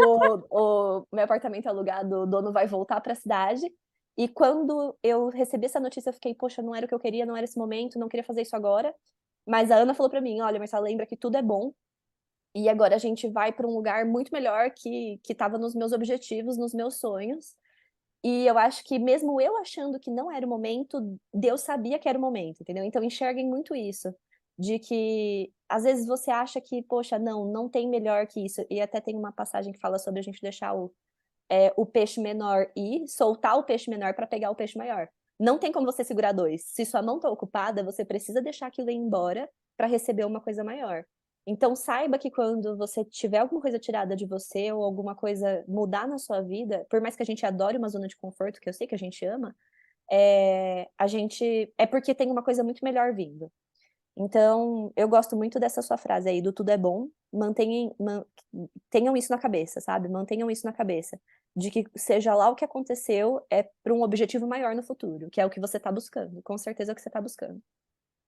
o meu apartamento alugado, o dono vai voltar para a cidade. E quando eu recebi essa notícia, eu fiquei, poxa, não era o que eu queria, não era esse momento, não queria fazer isso agora. Mas a Ana falou para mim, olha, Marcela, lembra que tudo é bom. E agora a gente vai para um lugar muito melhor que estava nos meus objetivos, nos meus sonhos. E eu acho que mesmo eu achando que não era o momento, Deus sabia que era o momento, entendeu? Então enxerguem muito isso, de que às vezes você acha que, poxa, não tem melhor que isso. E até tem uma passagem que fala sobre a gente deixar o peixe menor ir, soltar o peixe menor para pegar o peixe maior. Não tem como você segurar dois. Se sua mão está ocupada, você precisa deixar aquilo ir embora para receber uma coisa maior. Então saiba que quando você tiver alguma coisa tirada de você ou alguma coisa mudar na sua vida, por mais que a gente adore uma zona de conforto, que eu sei que a gente ama, a gente é porque tem uma coisa muito melhor vindo. Então, eu gosto muito dessa sua frase aí, do tudo é bom, tenham isso na cabeça, sabe? Mantenham isso na cabeça, de que seja lá o que aconteceu, é para um objetivo maior no futuro, que é o que você tá buscando, com certeza é o que você tá buscando.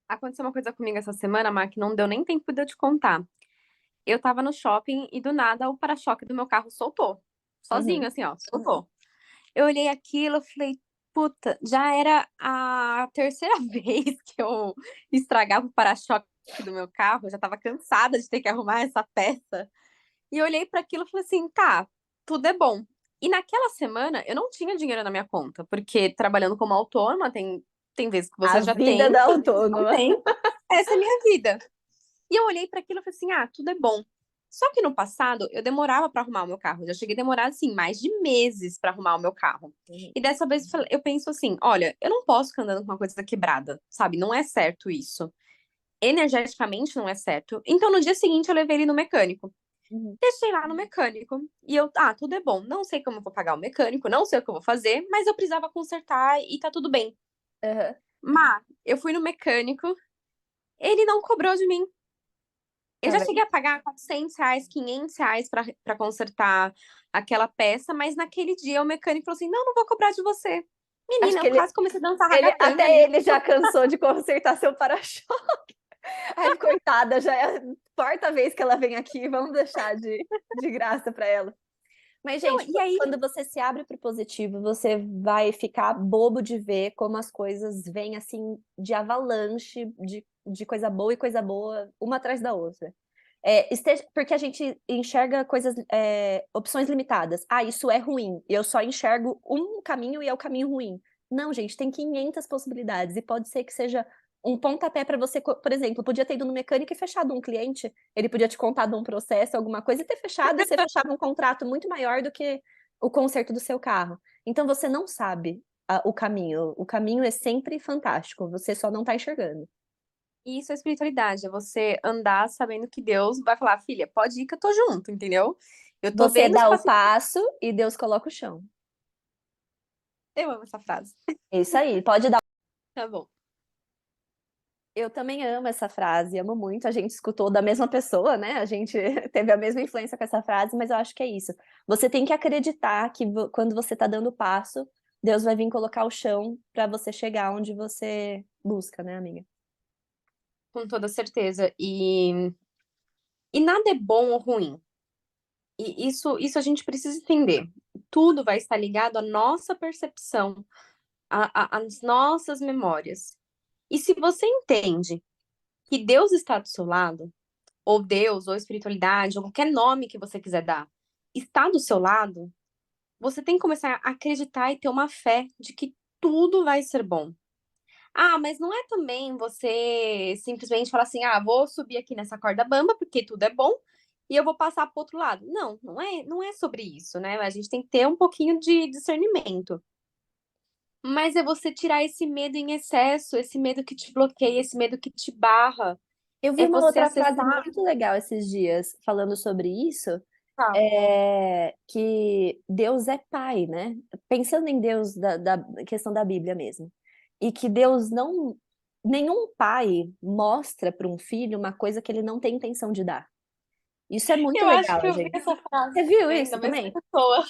Aconteceu uma coisa comigo essa semana, Mar, que não deu nem tempo de eu te contar. Eu tava no shopping e do nada o para-choque do meu carro soltou. Sozinho, Uhum. assim, ó, soltou. Eu olhei aquilo, eu falei, puta, já era a terceira vez que eu estragava o para-choque do meu carro, eu já tava cansada de ter que arrumar essa peça. E eu olhei para aquilo e falei assim, tá, tudo é bom. E naquela semana eu não tinha dinheiro na minha conta, porque trabalhando como autônoma, tem vezes que A você já vida tem, da tem vezes que não autônoma. tem. Essa é a minha vida. E eu olhei para aquilo e falei assim, ah, tudo é bom. Só que no passado eu demorava para arrumar o meu carro. Eu já cheguei a demorar assim mais de meses para arrumar o meu carro. Uhum. E dessa vez eu penso assim, olha, eu não posso ficar andando com uma coisa quebrada, sabe? Não é certo isso. Energeticamente não é certo. Então no dia seguinte eu levei ele no mecânico. Uhum. Deixei lá no mecânico. E eu, ah, tudo é bom. Não sei como eu vou pagar o mecânico, não sei o que eu vou fazer, mas eu precisava consertar e tá tudo bem. Aham. Mas eu fui no mecânico, ele não cobrou de mim. Eu Tá já vendo? cheguei a pagar R$ 400, R$ 500 pra consertar aquela peça, mas naquele dia o mecânico falou assim: não, não vou cobrar de você. Acho Menina, que eu quase comecei a dançar ele ragatanga até ali. ele já cansou de consertar seu para-choque. Ai, coitada, já é a quarta vez que ela vem aqui, vamos deixar de graça para ela. Mas, Não, gente, e aí, quando você se abre para o positivo, você vai ficar bobo de ver como as coisas vêm assim de avalanche, de coisa boa e coisa boa, uma atrás da outra. Porque a gente enxerga coisas, opções limitadas. Ah, isso é ruim. Eu só enxergo um caminho e é o caminho ruim. Não, gente, tem 500 possibilidades e pode ser que seja um pontapé para você, por exemplo, podia ter ido no mecânico e fechado um cliente, ele podia te contar de um processo, alguma coisa, e ter fechado, e você fechava um contrato muito maior do que o conserto do seu carro. Então você não sabe o caminho é sempre fantástico, você só não tá enxergando. isso é espiritualidade, é você andar sabendo que Deus vai falar, filha, pode ir que eu tô junto, entendeu? Eu tô Você vendo os dá o passinhos. passo e Deus coloca o chão. Eu amo essa frase. É isso aí, pode dar. Tá bom. Eu também amo essa frase, amo muito. A gente escutou da mesma pessoa, né? A gente teve a mesma influência com essa frase, mas eu acho que é isso. Você tem que acreditar que quando você tá dando o passo, Deus vai vir colocar o chão para você chegar onde você busca, né, amiga? Com toda certeza. E nada é bom ou ruim. E isso a gente precisa entender. Tudo vai estar ligado à nossa percepção, às nossas memórias. E se você entende que Deus está do seu lado, ou Deus, ou espiritualidade, ou qualquer nome que você quiser dar, está do seu lado, você tem que começar a acreditar e ter uma fé de que tudo vai ser bom. Ah, mas não é também você simplesmente falar assim: ah, vou subir aqui nessa corda bamba porque tudo é bom e eu vou passar para o outro lado. Não, não é sobre isso, né? A gente tem que ter um pouquinho de discernimento. Mas é você tirar esse medo em excesso, esse medo que te bloqueia, esse medo que te barra. Eu vi É uma você outra frase acessar. muito legal esses dias falando sobre isso, Tá. que Deus é pai, né? Pensando em Deus da questão da Bíblia mesmo. E que Deus não. Nenhum pai mostra para um filho uma coisa que ele não tem intenção de dar. Isso é muito Eu acho que legal, eu vi gente. essa frase Você viu também, da isso mesma também? pessoa.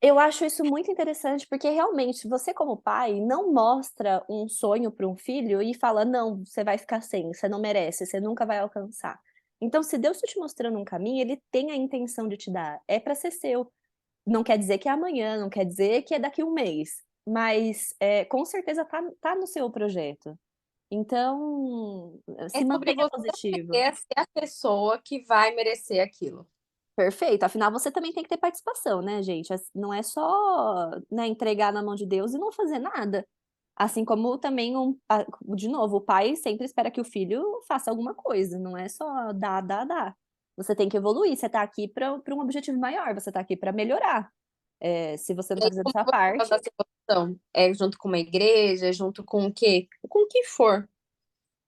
Eu acho isso muito interessante, porque realmente você, como pai, não mostra um sonho para um filho e fala: não, você vai ficar sem, você não merece, você nunca vai alcançar. Então, se Deus está te mostrando um caminho, ele tem a intenção de te dar, é para ser seu. Não quer dizer que é amanhã, não quer dizer que é daqui um mês, mas com certeza tá no seu projeto. Então, É se sobre mantenha você positivo. aprender a ser a pessoa que vai merecer aquilo. Perfeito. Afinal, você também tem que ter participação, né, gente? Não é só, né, entregar na mão de Deus e não fazer nada. Assim como também, de novo, o pai sempre espera que o filho faça alguma coisa, não é só dar, dar, dar. Você tem que evoluir, você tá aqui para um objetivo maior, você tá aqui para melhorar. Se você não E tá aí, fazendo a como sua você faz parte, essa evolução? É junto com uma igreja, junto com o quê? Com o que for.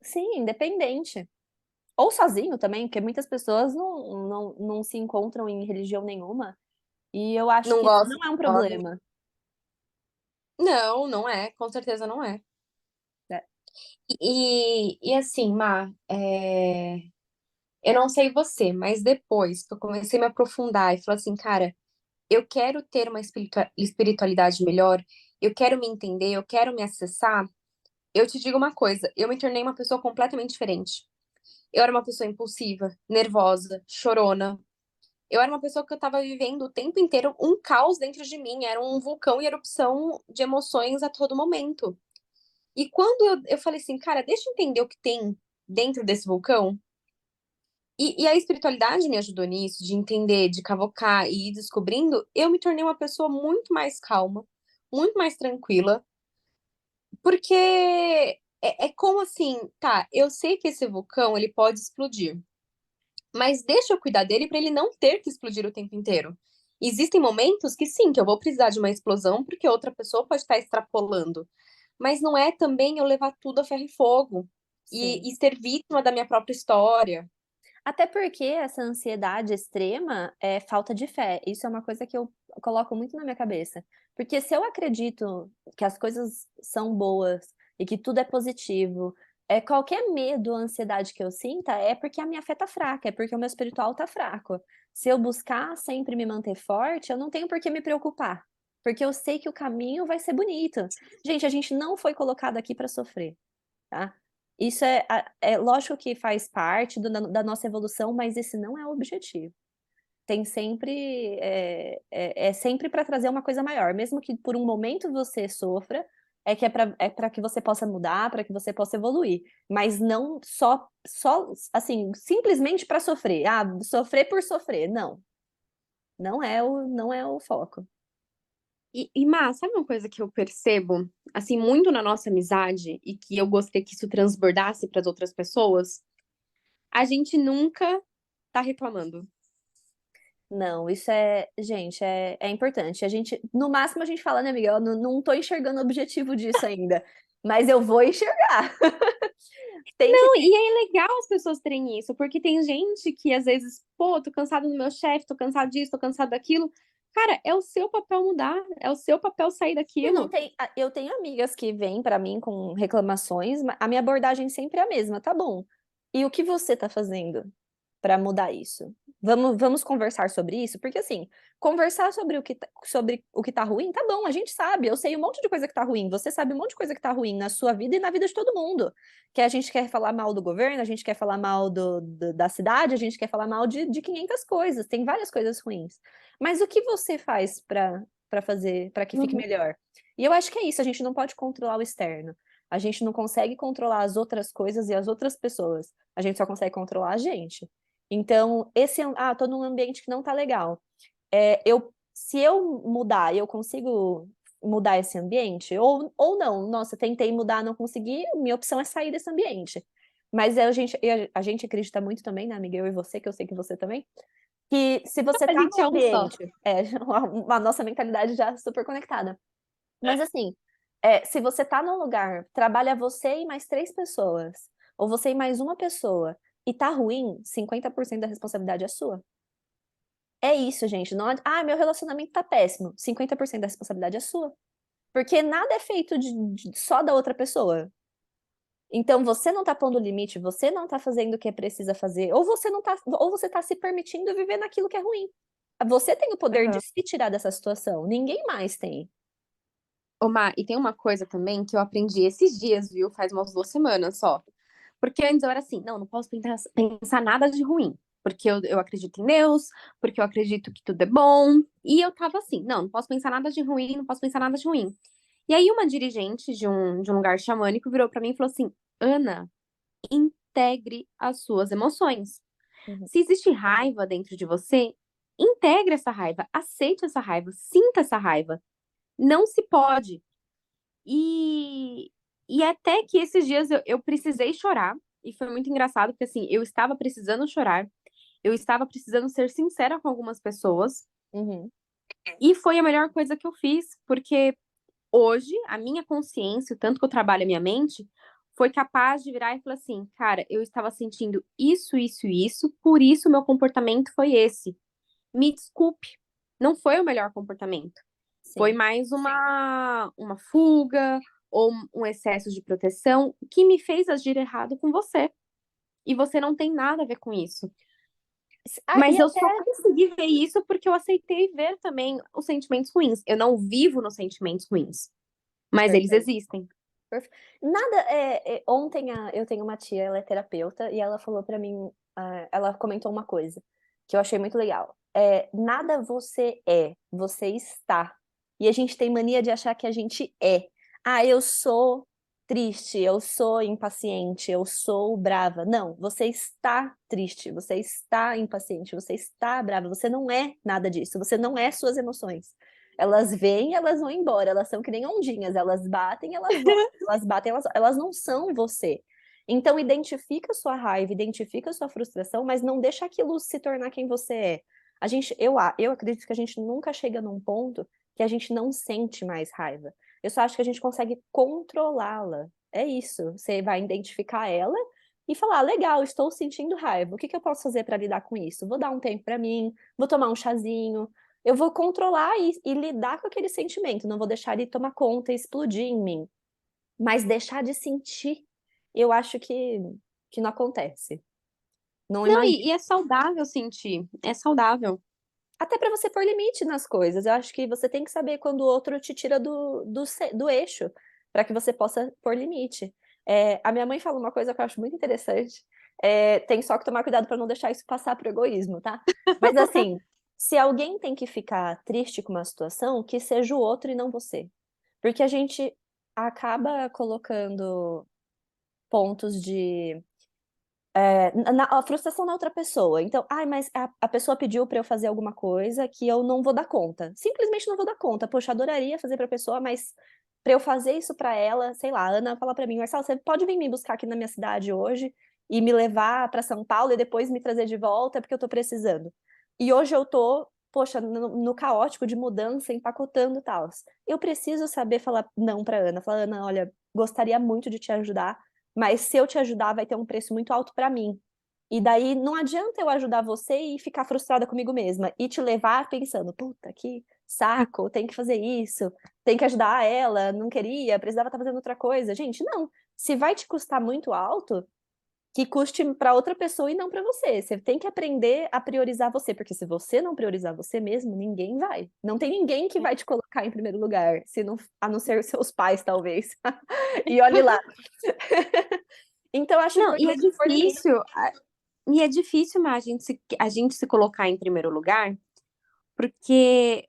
sim, independente. Ou sozinho também, porque muitas pessoas não se encontram em religião nenhuma. E eu acho Não que gosto não é um de jovem. problema, Não, não é, com certeza não é. né? E assim, Má, eu não sei você, mas depois que eu comecei a me aprofundar e falar assim, cara, eu quero ter uma espiritualidade melhor, eu quero me entender, eu quero me acessar, eu te digo uma coisa, eu me tornei uma pessoa completamente diferente. Eu era uma pessoa impulsiva, nervosa, chorona. Eu era uma pessoa que eu tava vivendo o tempo inteiro um caos dentro de mim, era um vulcão em erupção de emoções a todo momento. E quando eu falei assim, cara, deixa eu entender o que tem dentro desse vulcão. E a espiritualidade me ajudou nisso, de entender, de cavocar e ir descobrindo. Eu me tornei uma pessoa muito mais calma, muito mais tranquila, porque é como assim, tá, eu sei que esse vulcão ele pode explodir, mas deixa eu cuidar dele para ele não ter que explodir o tempo inteiro. Existem momentos que sim, que eu vou precisar de uma explosão porque outra pessoa pode estar extrapolando, mas não é também eu levar tudo a ferro e fogo Sim. e ser vítima da minha própria história. Até porque essa ansiedade extrema é falta de fé. Isso é uma coisa que eu coloco muito na minha cabeça. Porque se eu acredito que as coisas são boas e que tudo é positivo, qualquer medo ou ansiedade que eu sinta é porque a minha fé tá fraca, é porque o meu espiritual tá fraco. Se eu buscar sempre me manter forte, eu não tenho por que me preocupar. Porque eu sei que o caminho vai ser bonito. Gente, a gente não foi colocado aqui para sofrer, tá? Isso é lógico que faz parte da nossa evolução, mas esse não é o objetivo. Tem sempre é sempre para trazer uma coisa maior, mesmo que por um momento você sofra, é para que você possa mudar, para que você possa evoluir, mas não só assim, simplesmente para sofrer. Ah, sofrer por sofrer. Não, não é o foco. Má, sabe uma coisa que eu percebo, assim, muito na nossa amizade e que eu gostaria que isso transbordasse para as outras pessoas? A gente nunca tá reclamando. Não, isso gente, é importante. No máximo, a gente fala, né, amiga? Eu não tô enxergando o objetivo disso ainda, mas eu vou enxergar. Tem que Não, ter. e é legal as pessoas terem isso, porque tem gente que às vezes, pô, tô cansado do meu chefe, tô cansado disso, tô cansado daquilo. Cara, é o seu papel mudar, é o seu papel sair E não daquilo. tem. Eu tenho amigas que vêm pra mim com reclamações, a minha abordagem sempre é a mesma, tá bom. E o que você tá fazendo para mudar isso? Vamos conversar sobre isso? Porque assim, conversar sobre o que tá ruim, tá bom, a gente sabe. Eu sei um monte de coisa que tá ruim, você sabe um monte de coisa que tá ruim na sua vida e na vida de todo mundo. Que a gente quer falar mal do governo, a gente quer falar mal da cidade, a gente quer falar mal de 500 coisas, tem várias coisas ruins. Mas o que você faz para fazer, para que fique Uhum. melhor? E eu acho que é isso, a gente não pode controlar o externo. A gente não consegue controlar as outras coisas e as outras pessoas. A gente só consegue controlar a gente. Então, tô num ambiente que não tá legal. Se eu mudar, eu consigo mudar esse ambiente? Ou não? Nossa, tentei mudar, não consegui, minha opção é sair desse ambiente. Mas a gente acredita muito também, né, amiga? Eu e você, que eu sei que você também, que se você A tá gente num é um só. ambiente, a nossa mentalidade já é super conectada. Mas assim, se você tá num lugar, trabalha você e mais três pessoas, ou você e mais uma pessoa, e tá ruim, 50% da responsabilidade é sua. É isso, gente. Não, meu relacionamento tá péssimo. 50% da responsabilidade é sua. Porque nada é feito só da outra pessoa. Então, você não tá pondo limite, você não tá fazendo o que precisa fazer, ou você tá se permitindo viver naquilo que é ruim. Você tem o poder de Aham. se tirar dessa situação, ninguém mais tem. Ô, Má, e tem uma coisa também que eu aprendi esses dias, viu? Faz umas 2 semanas só. Porque antes eu era assim, não, não posso pensar nada de ruim. Porque eu acredito em Deus, porque eu acredito que tudo é bom. E eu tava assim, não, não posso pensar nada de ruim, não posso pensar nada de ruim. E aí uma dirigente de um lugar xamânico virou pra mim e falou assim, Ana, integre as suas emoções. Uhum. Se existe raiva dentro de você, integre essa raiva, aceite essa raiva, sinta essa raiva. Não se pode. E, e até que esses dias eu precisei chorar, e foi muito engraçado, porque assim, eu estava precisando chorar, eu estava precisando ser sincera com algumas pessoas, Uhum. e foi a melhor coisa que eu fiz, porque hoje a minha consciência, o tanto que eu trabalho a minha mente, foi capaz de virar e falar assim, cara, eu estava sentindo isso, por isso meu comportamento foi esse. Me desculpe, não foi o melhor comportamento. Foi Sim. mais uma fuga ou um excesso de proteção que me fez agir errado com você. E você não tem nada a ver com isso. Ah, e Mas eu até só consegui ver isso porque eu aceitei ver também os sentimentos ruins. Eu não vivo nos sentimentos ruins, mas eles perfeito. existem. Nada, ontem eu tenho uma tia, ela é terapeuta, e ela falou pra mim, ela comentou uma coisa que eu achei muito legal. Nada você é, você está. E a gente tem mania de achar que a gente é. Ah, eu sou triste, eu sou impaciente, eu sou brava. Não, você está triste, você está impaciente, você está brava, você não é nada disso, você não é suas emoções. Elas vêm, elas vão embora, elas são que nem ondinhas, elas batem, elas voltam, elas batem, elas não são você. Então identifica a sua raiva, identifica a sua frustração, mas não deixa aquilo se tornar quem você é. Eu acredito que a gente nunca chega num ponto que a gente não sente mais raiva. Eu só acho que a gente consegue controlá-la. É isso. Você vai identificar ela e falar: legal, estou sentindo raiva. O que que eu posso fazer para lidar com isso? Vou dar um tempo para mim, vou tomar um chazinho, eu vou controlar e lidar com aquele sentimento, não vou deixar ele tomar conta e explodir em mim. Mas deixar de sentir, eu acho que não acontece. Não Não, imagino. e é saudável sentir. É saudável. Até para você pôr limite nas coisas. Eu acho que você tem que saber quando o outro te tira do eixo, para que você possa pôr limite. A minha mãe fala uma coisa que eu acho muito interessante. Tem só que tomar cuidado para não deixar isso passar pro egoísmo, tá? Mas assim, se alguém tem que ficar triste com uma situação, que seja o outro e não você. Porque a gente acaba colocando pontos de a frustração na outra pessoa. Então, ai, mas a pessoa pediu pra eu fazer alguma coisa que eu não vou dar conta. Simplesmente não vou dar conta. Poxa, adoraria fazer pra pessoa, mas pra eu fazer isso pra ela, sei lá, a Ana fala pra mim, Marcelo, você pode vir me buscar aqui na minha cidade hoje e me levar pra São Paulo e depois me trazer de volta porque eu tô precisando. E hoje eu tô, poxa, no caótico de mudança, empacotando e tal. Eu preciso saber falar não pra Ana. Falar, Ana, olha, gostaria muito de te ajudar, mas se eu te ajudar, vai ter um preço muito alto para mim. E daí não adianta eu ajudar você e ficar frustrada comigo mesma e te levar pensando, puta, que saco, tem que fazer isso, tem que ajudar ela, não queria, precisava estar fazendo outra coisa. Gente, não. Se vai te custar muito alto, que custe para outra pessoa e não para você. Você tem que aprender a priorizar você, porque se você não priorizar você mesmo, ninguém vai. Não tem ninguém que vai te colocar em primeiro lugar, se não, a não ser os seus pais, talvez. E olhe lá. Então, acho Não, e é importante pôr limite. difícil. E é difícil, mas a gente se colocar em primeiro lugar, porque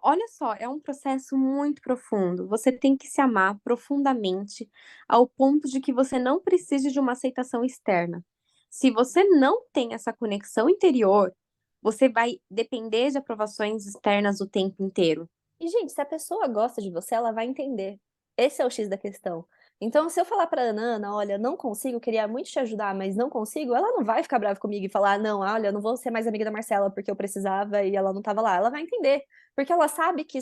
olha só, é um processo muito profundo. Você tem que se amar profundamente ao ponto de que você não precise de uma aceitação externa. Se você não tem essa conexão interior, você vai depender de aprovações externas o tempo inteiro. E, gente, se a pessoa gosta de você, ela vai entender. Esse é o X da questão. Então, se eu falar pra Ana, olha, não consigo, queria muito te ajudar, mas não consigo, ela não vai ficar brava comigo e falar, não, olha, eu não vou ser mais amiga da Marcela porque eu precisava e ela não tava lá. Ela vai entender, porque ela sabe que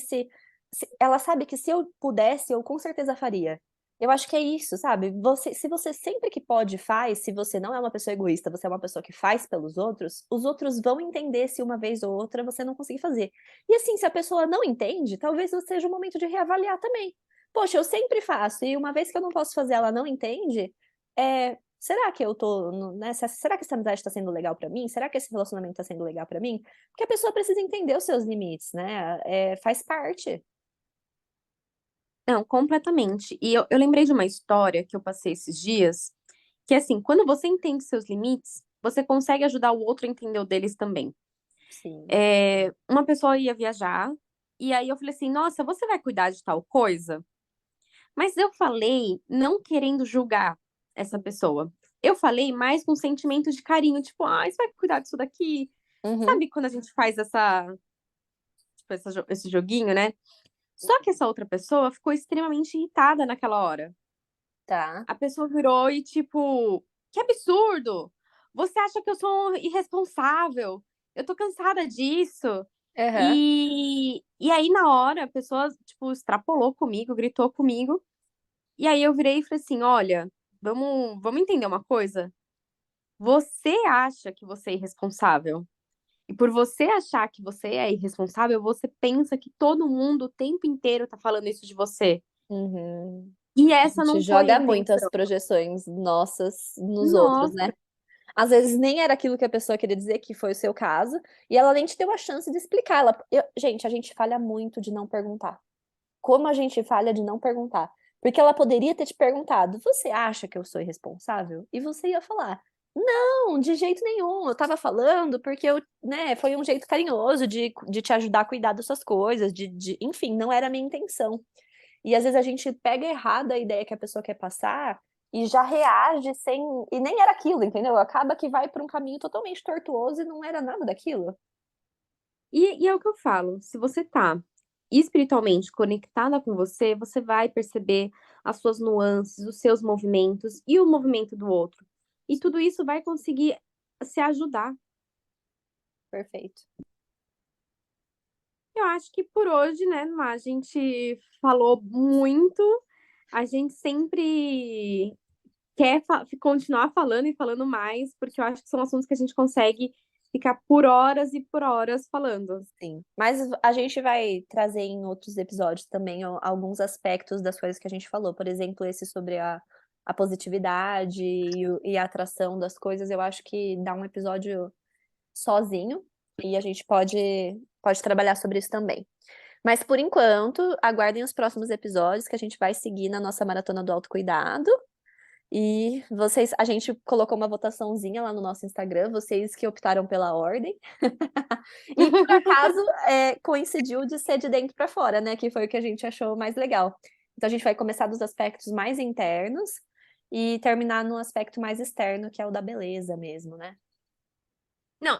ela sabe que se eu pudesse, eu com certeza faria. Eu acho que é isso, sabe? Se você sempre que pode faz, se você não é uma pessoa egoísta, você é uma pessoa que faz pelos outros, os outros vão entender se uma vez ou outra você não conseguir fazer. E assim, se a pessoa não entende, talvez seja o momento de reavaliar também. Poxa, eu sempre faço, e uma vez que eu não posso fazer, ela não entende, será que eu tô, né, será que essa amizade está sendo legal para mim? Será que esse relacionamento está sendo legal para mim? Porque a pessoa precisa entender os seus limites, né? Faz parte. Não, completamente. E eu lembrei de uma história que eu passei esses dias, que é assim, quando você entende seus limites, você consegue ajudar o outro a entender o deles também. Sim. Uma pessoa ia viajar, e aí eu falei assim, nossa, você vai cuidar de tal coisa? Mas eu falei não querendo julgar essa pessoa. Eu falei mais com sentimento de carinho, tipo, você vai cuidar disso daqui? Uhum. Sabe quando a gente faz tipo, esse joguinho, né? Só que essa outra pessoa ficou extremamente irritada naquela hora. Tá. A pessoa virou e, tipo, que absurdo! Você acha que eu sou irresponsável? Eu tô cansada disso. Aham. E aí, na hora, a pessoa, tipo, extrapolou comigo, gritou comigo. E aí eu virei e falei assim: olha, vamos entender uma coisa? Você acha que você é irresponsável. E por você achar que você é irresponsável, você pensa que todo mundo o tempo inteiro tá falando isso de você. Uhum. E A essa gente não foi a joga muitas intenção. projeções nossas nos outros, Nossa, né? Às vezes nem era aquilo que a pessoa queria dizer, que foi o seu caso, e ela nem te deu a chance de explicar. Gente, a gente falha muito de não perguntar. Como a gente falha de não perguntar? Porque ela poderia ter te perguntado: você acha que eu sou irresponsável? E você ia falar: não, de jeito nenhum. Eu tava falando porque né, foi um jeito carinhoso de te ajudar a cuidar das suas coisas, enfim, não era a minha intenção. E às vezes a gente pega errado a ideia que a pessoa quer passar e já reage sem. E nem era aquilo, entendeu? Acaba que vai para um caminho totalmente tortuoso e não era nada daquilo. e é o que eu falo, se você tá espiritualmente conectada com você, você vai perceber as suas nuances, os seus movimentos e o movimento do outro. E tudo isso vai conseguir se ajudar. Perfeito. Eu acho que por hoje, né, Má, a gente falou muito. A gente sempre quer continuar falando e falando mais, porque eu acho que são assuntos que a gente consegue ficar por horas e por horas falando. Sim. Mas a gente vai trazer em outros episódios também alguns aspectos das coisas que a gente falou. Por exemplo, esse sobre a positividade e a atração das coisas. Eu acho que dá um episódio sozinho e a gente pode trabalhar sobre isso também. Mas por enquanto, aguardem os próximos episódios que a gente vai seguir na nossa maratona do autocuidado. E a gente colocou uma votaçãozinha lá no nosso Instagram, vocês que optaram pela ordem. E por acaso coincidiu de ser de dentro para fora, né? Que foi o que a gente achou mais legal. Então a gente vai começar dos aspectos mais internos e terminar no aspecto mais externo, que é o da beleza mesmo, né? Não,